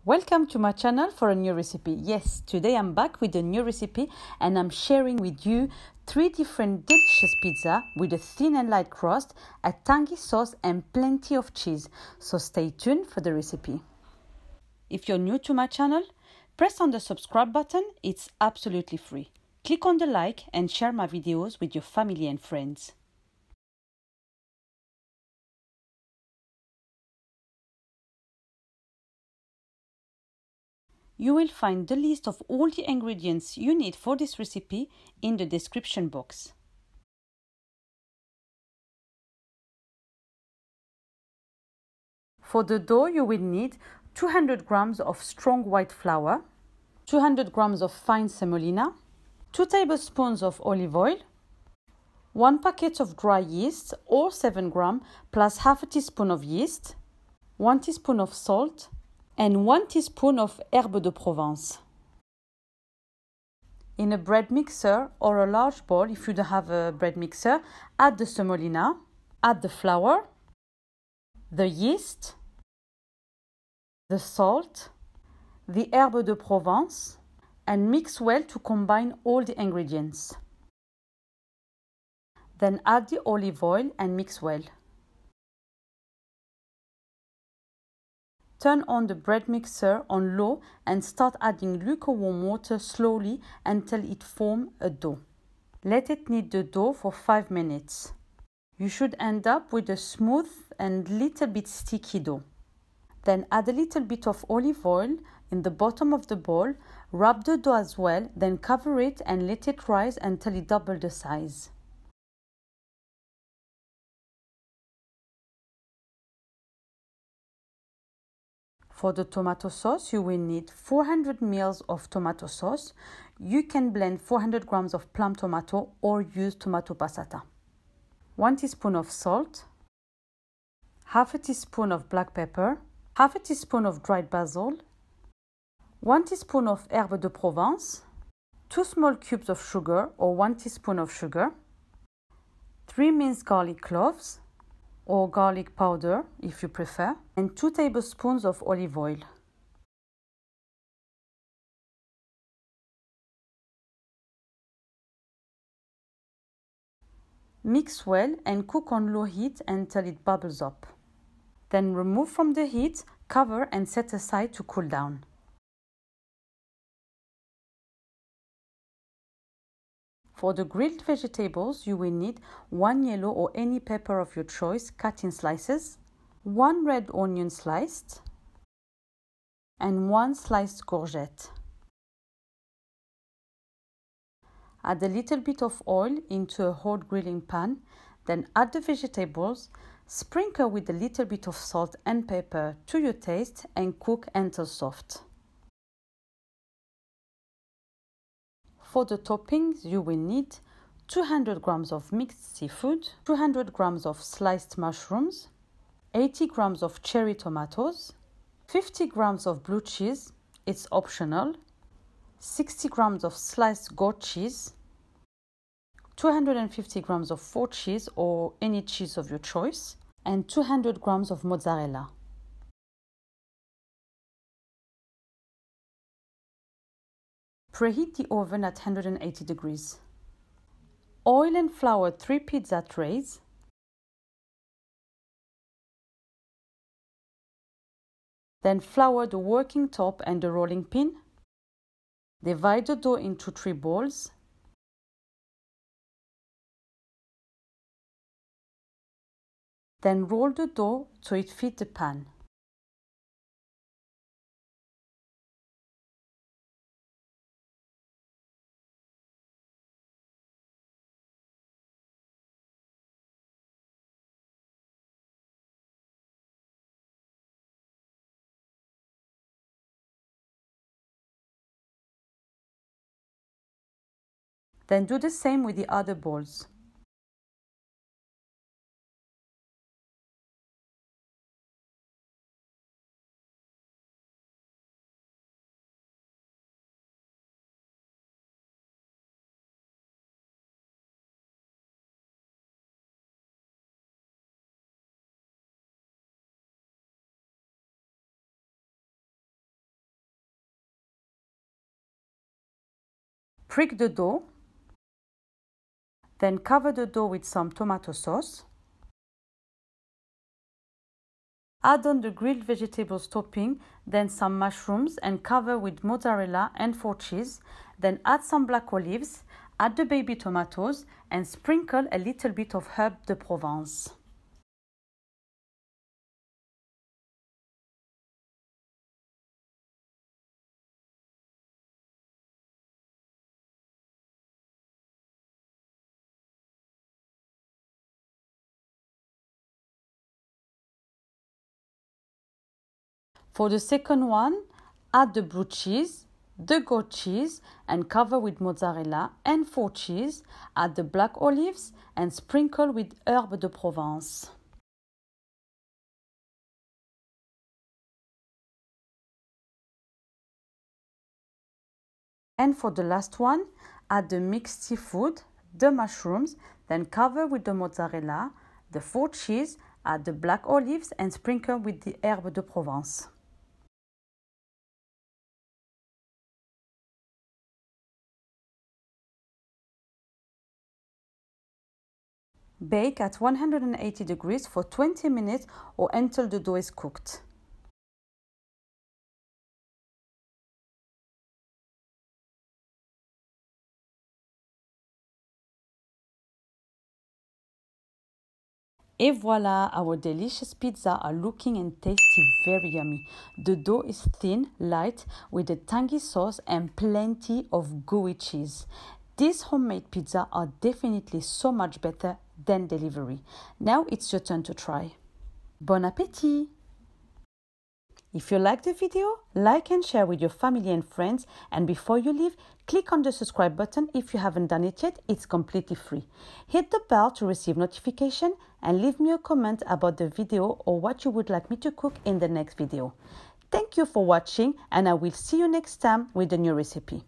Welcome to my channel for a new recipe. Yes, today I'm back with a new recipe and I'm sharing with you 3 different delicious pizzas with a thin and light crust, a tangy sauce and plenty of cheese. So stay tuned for the recipe. If you're new to my channel, press on the subscribe button, it's absolutely free. Click on the like and share my videos with your family and friends. You will find the list of all the ingredients you need for this recipe in the description box. For the dough, you will need 200 grams of strong white flour, 200 grams of fine semolina, 2 tablespoons of olive oil, 1 packet of dry yeast or 7 grams plus half a teaspoon of yeast, 1 teaspoon of salt, and 1 teaspoon of herbe de Provence. In a bread mixer or a large bowl, if you don't have a bread mixer, add the semolina, add the flour, the yeast, the salt, the herbe de Provence, and mix well to combine all the ingredients. Then add the olive oil and mix well. Turn on the bread mixer on low and start adding lukewarm water slowly until it forms a dough. Let it knead the dough for 5 minutes. You should end up with a smooth and little bit sticky dough. Then add a little bit of olive oil in the bottom of the bowl, wrap the dough as well, then cover it and let it rise until it doubles the size. For the tomato sauce, you will need 400 ml of tomato sauce. You can blend 400 grams of plum tomato or use tomato passata. 1 teaspoon of salt, half a teaspoon of black pepper, half a teaspoon of dried basil, 1 teaspoon of herbe de Provence, 2 small cubes of sugar or 1 teaspoon of sugar, 3 minced garlic cloves, or garlic powder if you prefer, and 2 tablespoons of olive oil. Mix well and cook on low heat until it bubbles up. Then remove from the heat, cover and set aside to cool down. For the grilled vegetables, you will need 1 yellow or any pepper of your choice cut in slices, 1 red onion sliced, and 1 sliced courgette. Add a little bit of oil into a hot grilling pan, then add the vegetables, sprinkle with a little bit of salt and pepper to your taste and cook until soft. For the toppings, you will need 200 grams of mixed seafood, 200 grams of sliced mushrooms, 80 grams of cherry tomatoes, 50 grams of blue cheese, it's optional, 60 grams of sliced goat cheese, 250 grams of faux cheese or any cheese of your choice, and 200 grams of mozzarella. Preheat the oven at 180 degrees. Oil and flour 3 pizza trays. Then flour the working top and the rolling pin. Divide the dough into 3 balls. Then roll the dough so it fits the pan. Then do the same with the other balls. Prick the dough. Then cover the dough with some tomato sauce. Add on the grilled vegetables topping, then some mushrooms and cover with mozzarella and 4 cheese. Then add some black olives, add the baby tomatoes and sprinkle a little bit of herb de Provence. For the second one, add the blue cheese, the goat cheese and cover with mozzarella and 4 cheese. Add the black olives and sprinkle with herbe de Provence. And for the last one, add the mixed seafood, the mushrooms, then cover with the mozzarella, the 4 cheese, add the black olives and sprinkle with the herbe de Provence. Bake at 180 degrees for 20 minutes or until the dough is cooked. Et voilà, our delicious pizza are looking and tasty very yummy. The dough is thin, light, with a tangy sauce and plenty of gooey cheese. These homemade pizzas are definitely so much better than delivery. Now it's your turn to try. Bon appétit! If you liked the video, like and share with your family and friends. And before you leave, click on the subscribe button if you haven't done it yet. It's completely free. Hit the bell to receive notification and leave me a comment about the video or what you would like me to cook in the next video. Thank you for watching and I will see you next time with a new recipe.